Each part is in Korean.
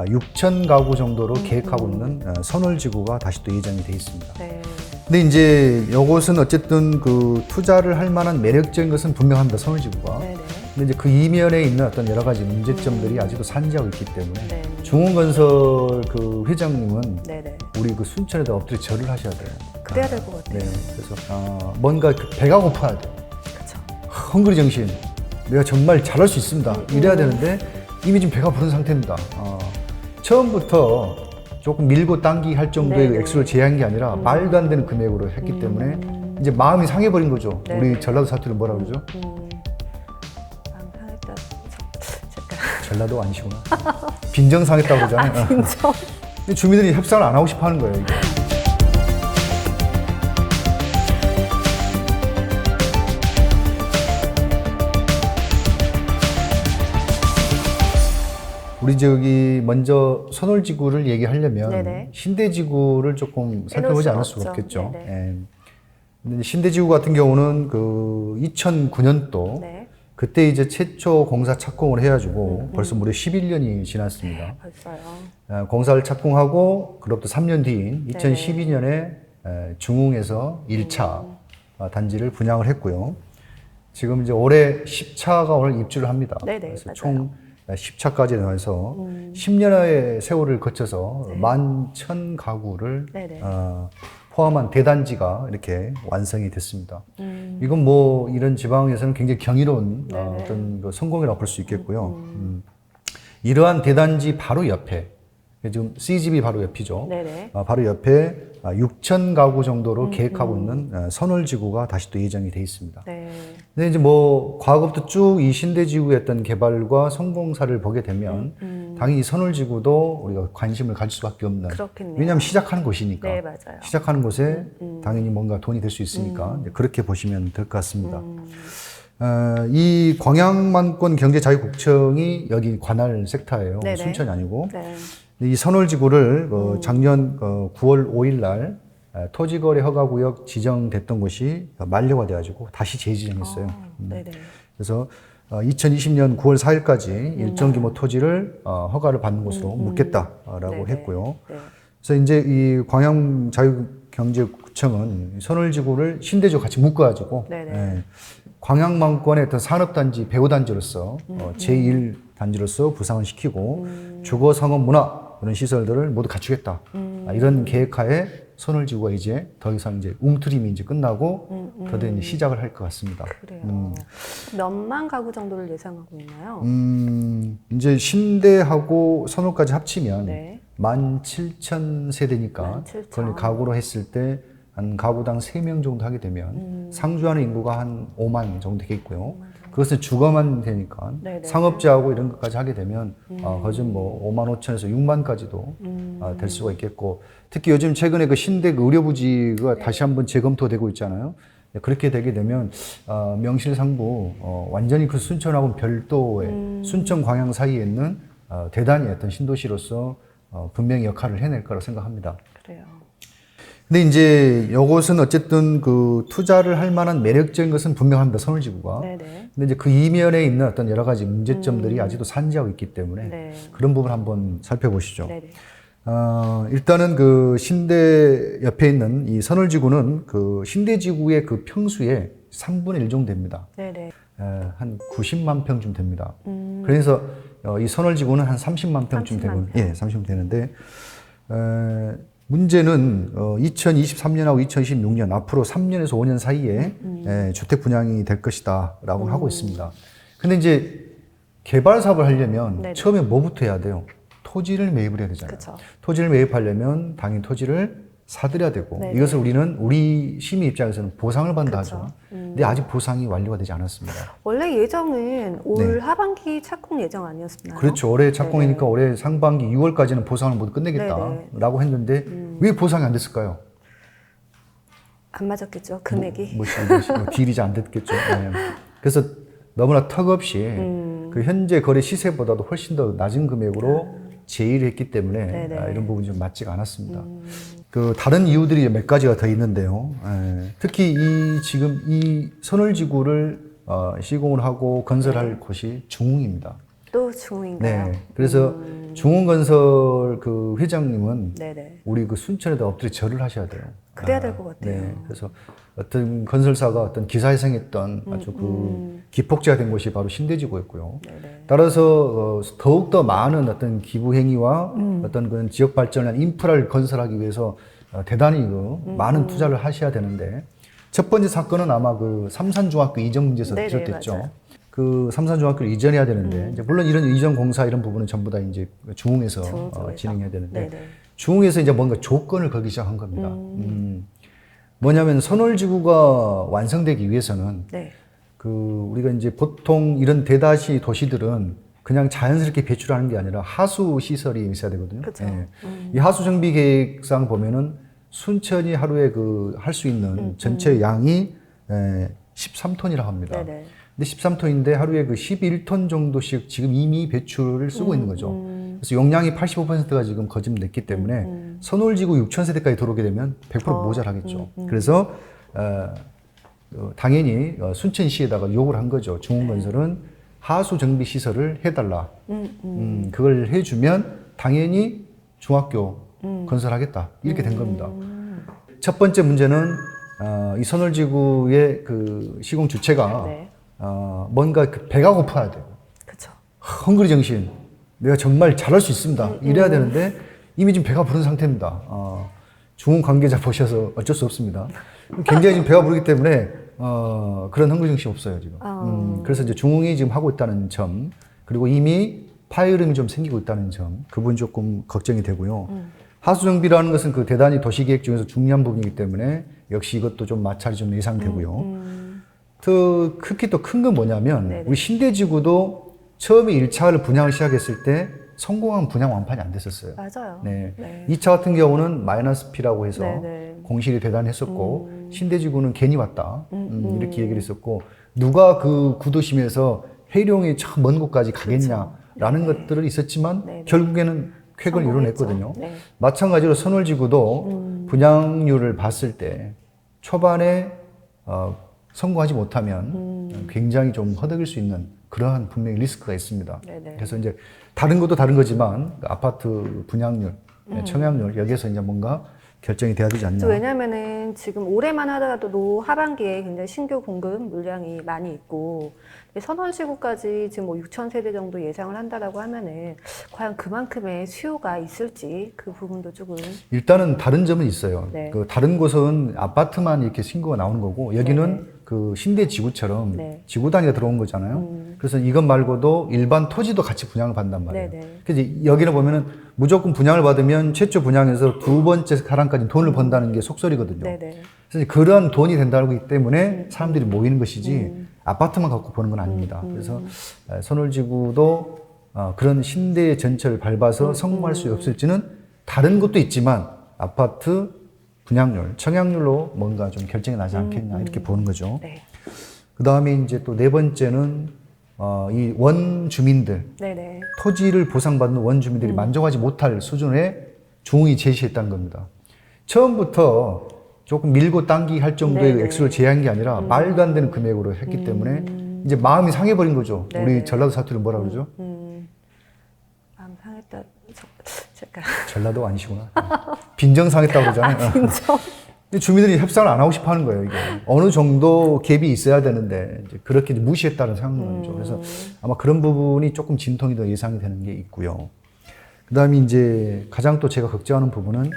6천 가구 정도로 계획하고 있는 선월지구가 다시 또 예정이 돼 있습니다. 네. 근데 이제 이것은 어쨌든 그 투자를 할 만한 매력적인 것은 분명합니다. 선월지구가. 네네. 근데 이제 그 이면에 있는 어떤 여러 가지 문제점들이 아직도 산지하고 있기 때문에 네. 중흥건설 그 회장님은 네네. 우리 그 순천에다 엎드려 절을 하셔야 돼요. 그래야 될 것 같아요. 네. 그래서 뭔가 그 배가 고파야 돼. 그렇죠. 헝그리 정신. 내가 정말 잘할 수 있습니다. 이래야 되는데 이미 지금 배가 부른 상태입니다. 처음부터 조금 밀고 당기기 할 정도의 네네. 액수를 제한 게 아니라 말도 안 되는 금액으로 했기 때문에 이제 마음이 상해버린 거죠. 네네. 우리 전라도 사투리 뭐라 그러죠? 상했다. 잠깐. 전라도 아니시구나. 빈정상했다고 그러잖아요. 인정. 주민들이 협상을 안 하고 싶어 하는 거예요, 이게. 우리 저기 먼저 선월지구를 얘기하려면 네네. 신대지구를 조금 살펴보지 않을 수가 수가 없죠. 없겠죠. 네네. 예. 근데 신대지구 같은 경우는 그 2009년도 네. 그때 이제 최초 공사 착공을 해가지고 벌써 무려 11년이 지났습니다. 벌써요. 공사를 착공하고 그로부터 3년 뒤인 네. 2012년에 중흥에서 1차 단지를 분양을 했고요. 지금 이제 올해 10차가 오늘 입주를 합니다. 네네, 그래서 맞아요. 총 10차까지 나와서 10년의 세월을 거쳐서 11,000가구를 네네. 포함한 대단지가 이렇게 완성이 됐습니다. 이건 뭐 이런 지방에서는 굉장히 경이로운 어떤 그 성공이라고 볼 수 있겠고요. 이러한 대단지 바로 옆에 지금 C집이 바로 옆이죠. 네네. 바로 옆에 6천 가구 정도로 계획하고 있는 선월지구가 다시 또 예정이 돼 있습니다. 네. 근데 이제 뭐 과거부터 쭉 이 신대지구의 어떤 개발과 성공사를 보게 되면 당연히 이 선월지구도 우리가 관심을 가질 수밖에 없는. 그렇겠네요. 왜냐하면 시작하는 곳이니까. 네, 맞아요. 시작하는 곳에 당연히 뭔가 돈이 될 수 있으니까 이제 그렇게 보시면 될 것 같습니다. 이 광양만권 경제자유구청이 여기 관할 섹터예요. 네네. 순천이 아니고. 네. 이 선월지구를 작년 9월 5일 날 토지거래 허가구역 지정됐던 곳이 만료가 돼가지고 다시 재지정했어요. 네네. 그래서 2020년 9월 4일까지 일정 규모 토지를 허가를 받는 곳으로 묶겠다라고 네네. 했고요. 네. 그래서 이제 이 광양자유경제구청은 선월지구를 신대지구 같이 묶어가지고 네네. 광양만권의 어떤 산업단지, 배후단지로서 제1단지로서 부상을 시키고 주거, 상업, 문화 이런 시설들을 모두 갖추겠다. 이런 계획하에 선월지구가 이제 더 이상 이제 웅트림이 이제 끝나고 더더 이제 시작을 할 것 같습니다. 그래요. 몇만 가구 정도를 예상하고 있나요? 이제 신대하고 선월까지 합치면 네. 17,000세대니까 17,000. 그걸 가구로 했을 때 한 가구당 3명 정도 하게 되면 상주하는 인구가 한 5만 정도 되겠고요. 그것은 주거만 되니까 네네. 상업지하고 이런 것까지 하게 되면 거진 뭐 5만 5천에서 6만까지도 될 수가 있겠고, 특히 요즘 최근에 그 신대 그 의료부지가 다시 한번 재검토되고 있잖아요. 그렇게 되게 되면 명실상부 완전히 그 순천하고 별도의 순천 광양 사이에 있는 대단히 어떤 신도시로서 분명히 역할을 해낼 거라고 생각합니다. 그래요. 근데 이제 이것은 어쨌든 그 투자를 할 만한 매력적인 것은 분명합니다. 선월지구가. 네네. 근데 이제 그 이면에 있는 어떤 여러 가지 문제점들이 아직도 산지하고 있기 때문에 네. 그런 부분 한번 살펴보시죠. 네네. 일단은 그 신대 옆에 있는 이 선월지구는 그 신대지구의 그 평수의 3분의 1 정도 됩니다. 네네. 한 90만 평쯤 됩니다. 그래서 이 선월지구는 한 30만 평쯤 30만 되고, 평. 예, 30만 되는데, 문제는 2023년하고 2026년 앞으로 3년에서 5년 사이에 주택 분양이 될 것이다라고 하고 있습니다. 근데 이제 개발 사업을 하려면 네네. 처음에 뭐부터 해야 돼요? 토지를 매입을 해야 되잖아요. 그쵸. 토지를 매입하려면 당연히 토지를 사들여야 되고, 네네. 이것을 우리 시민 입장에서는 보상을 받는다 그쵸. 하죠. 근데 아직 보상이 완료가 되지 않았습니다. 원래 예정은 올 네. 하반기 착공 예정 아니었나요? 그렇죠. 올해 착공이니까 올해 상반기 6월까지는 보상을 모두 끝내겠다라고 했는데 왜 보상이 안 됐을까요? 안 맞았겠죠, 금액이. 뭐 딜이 잘 안 됐겠죠. 네. 그래서 너무나 턱없이 그 현재 거래 시세보다도 훨씬 더 낮은 금액으로 제의를 했기 때문에 네네. 이런 부분이 좀 맞지가 않았습니다. 그 다른 이유들이 몇 가지가 더 있는데요. 특히 지금 이 선월지구를 시공을 하고 건설할 곳이 중흥입니다. 또 중흥인가요? 네. 그래서 중흥건설 그 회장님은 네네. 우리 그 순천에다 엎드려 절을 하셔야 돼요. 그래야 될 것 같아요. 네. 그래서 어떤 건설사가 어떤 기사에 생했던 아주 그 기폭제가 된 곳이 바로 신대지구였고요. 네네. 따라서 더욱더 많은 어떤 기부 행위와 어떤 그런 지역 발전을 위한 인프라를 건설하기 위해서 대단히 그 많은 투자를 하셔야 되는데 첫 번째 사건은 아마 그 삼산중학교 이전 문제에서 네네, 비롯됐죠. 맞아요. 그 삼산중학교를 이전해야 되는데 이제 물론 이런 이전 공사 이런 부분은 전부 다 이제 중흥에서 중흥에서. 진행해야 되는데 네네. 중흥에서 이제 뭔가 조건을 걸기 시작한 겁니다. 뭐냐면 선월지구가 완성되기 위해서는 네. 그 우리가 이제 보통 이런 대다시 도시들은 그냥 자연스럽게 배출하는 게 아니라 하수 시설이 있어야 되거든요. 그쵸. 이 하수 정비 계획상 보면은 순천이 하루에 그 할 수 있는 전체 양이 13톤이라고 합니다. 네네. 근데 13톤인데 하루에 그 11톤 정도씩 지금 이미 배출을 쓰고 있는 거죠. 그래서 용량이 85%가 지금 거짓냈기 때문에 선월지구 6,000세대까지 들어오게 되면 100% 모자라겠죠. 그래서 당연히 순천시에다가 요구를 한 거죠. 중흥건설은 하수 정비 시설을 해달라. 그걸 해주면 당연히 중학교 건설하겠다. 이렇게 된 겁니다. 첫 번째 문제는 이 선월지구의 그 시공 주체가 네. 뭔가 그 배가 고파야 돼요. 그쵸. 헝그리 정신. 내가 정말 잘할 수 있습니다. 이래야 되는데 이미 지금 배가 부른 상태입니다. 중흥 관계자 보셔서 어쩔 수 없습니다. 굉장히 지금 배가 부르기 때문에 그런 헝그리 정신이 없어요 지금. 그래서 이제 중흥이 지금 하고 있다는 점, 그리고 이미 파열음이 좀 생기고 있다는 점, 그 부분 조금 걱정이 되고요. 하수 정비라는 것은 그 대단히 도시계획 중에서 중요한 부분이기 때문에 역시 이것도 좀 마찰이 좀 예상되고요. 특히 또 큰 건 뭐냐면 네네. 우리 신대지구도 처음에 1차를 분양을 시작했을 때 성공한 분양 완판이 안 됐었어요. 맞아요. 네. 네. 2차 같은 경우는 마이너스 P라고 해서 네네. 공실이 대단히 했었고 신대지구는 괜히 왔다 이렇게 얘기를 했었고 누가 그 구도심에서 해룡이 참 먼 곳까지 가겠냐라는 것들은 있었지만 네네. 결국에는 쾌걸 성공했죠. 이뤄냈거든요. 네. 마찬가지로 선월지구도 분양률을 봤을 때 초반에 성공하지 못하면 굉장히 좀 허덕일 수 있는 그러한 분명히 리스크가 있습니다. 네네. 그래서 이제 다른 것도 다른 거지만 그 아파트 분양률, 청약률 여기에서 이제 뭔가 결정이 돼야 되지 않나. 왜냐면은 지금 올해만 하더라도 하반기에 굉장히 신규 공급 물량이 많이 있고 선원시구까지 지금 뭐 6,000세대 정도 예상을 한다라고 하면은 과연 그만큼의 수요가 있을지 그 부분도 조금 일단은 다른 점은 있어요. 네. 그 다른 곳은 아파트만 이렇게 신고가 나오는 거고 여기는 네네. 그 신대 지구처럼 네. 지구 단위가 들어온 거잖아요. 그래서 이것 말고도 일반 토지도 같이 분양을 받는단 말이에요. 네네. 그래서 여기는 보면은 무조건 분양을 받으면 최초 분양에서 두 번째 사람까지 돈을 번다는 게 속설이거든요. 네네. 그래서 그런 돈이 된다고 하기 때문에 사람들이 모이는 것이지 아파트만 갖고 보는 건 아닙니다. 그래서 선월지구도 그런 신대의 전철을 밟아서 성공할 수 없을지는 다른 것도 있지만 아파트 분양률, 청약률로 뭔가 좀 결정이 나지 않겠냐 이렇게 보는 거죠. 네. 그 다음에 이제 또 네 번째는 이 원주민들, 네네. 토지를 보상받는 원주민들이 만족하지 못할 수준의 중흥이 제시했다는 겁니다. 처음부터 조금 밀고 당기기 할 정도의 네네. 액수를 제한 게 아니라 말도 안 되는 금액으로 했기 때문에 이제 마음이 상해버린 거죠. 네네. 우리 전라도 사투리를 뭐라 그러죠? 마음 상했다. 잠깐. 전라도 아니시구나. 빈정상했다고 그러잖아요. 진짜. 근데 주민들이 협상을 안 하고 싶어 하는 거예요, 이게. 어느 정도 갭이 있어야 되는데, 이제 그렇게 무시했다는 생각이죠. 그래서 아마 그런 부분이 조금 진통이 더 예상이 되는 게 있고요. 그 다음에 이제 가장 또 제가 걱정하는 부분은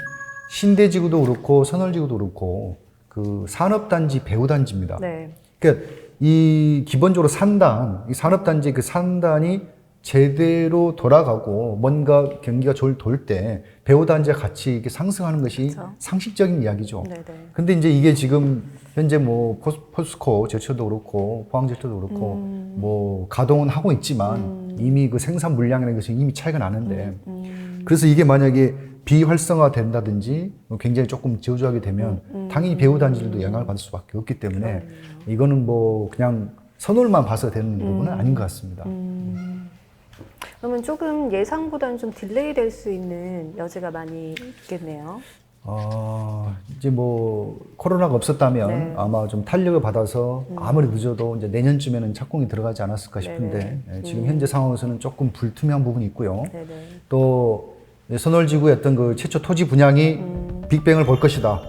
신대지구도 그렇고 선월지구도 그렇고 그 산업단지 배후단지입니다. 네. 그러니까 이 기본적으로 산단, 이 산업단지 그 산단이 제대로 돌아가고 뭔가 경기가 돌 때 배후단지가 같이 이렇게 상승하는 것이 그렇죠. 상식적인 이야기죠. 네네. 근데 이제 이게 지금 현재 뭐 포스코 제철도 그렇고 포항제철도 그렇고 뭐 가동은 하고 있지만 이미 그 생산 물량이라는 것이 이미 차이가 나는데 그래서 이게 만약에 비활성화 된다든지 굉장히 조금 저조하게 되면 당연히 배후단지들도 영향을 받을 수밖에 없기 때문에 이거는 뭐 그냥 선홀만 봐서 되는 부분은 아닌 것 같습니다. 그러면 조금 예상보다는 좀 딜레이 될 수 있는 여지가 많이 있겠네요. 이제 뭐 코로나가 없었다면 네. 아마 좀 탄력을 받아서 아무리 늦어도 이제 내년쯤에는 착공이 들어가지 않았을까 싶은데 네네. 지금 현재 상황에서는 조금 불투명한 부분이 있고요. 네네. 또 선월지구의 어떤 그 최초 토지 분양이 빅뱅을 볼 것이다.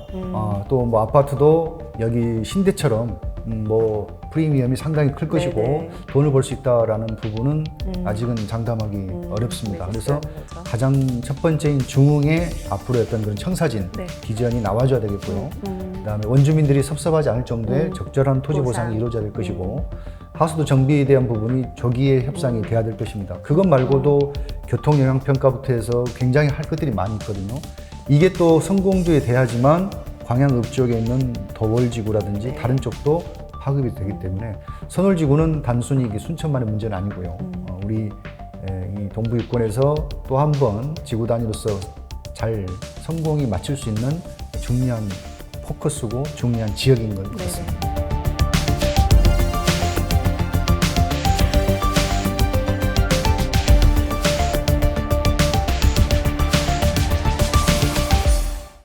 또 뭐 아파트도 여기 신대처럼 뭐 프리미엄이 상당히 클 것이고 네네. 돈을 벌 수 있다라는 부분은 아직은 장담하기 어렵습니다. 네, 그래서 그렇죠. 가장 첫 번째인 중흥의 앞으로 어떤 그런 청사진 네. 비전이 나와줘야 되겠고요. 그다음에 원주민들이 섭섭하지 않을 정도의 적절한 토지 보상. 보상이 이루어져야 될 것이고 하수도 정비에 대한 부분이 조기에 협상이 돼야 될 것입니다. 그것 말고도 교통 영향 평가부터 해서 굉장히 할 것들이 많이 있거든요. 이게 또 성공도에 돼야지만 광양읍 쪽에 있는 도월지구라든지 네. 다른 쪽도 파급이 되기 때문에 선월지구는 단순히 이게 순천만의 문제는 아니고요. 우리 이 동부 유권에서 또 한 번 지구 단위로서 잘 성공이 맞출 수 있는 중요한 포커스고 중요한 지역인 것 같습니다. 네네.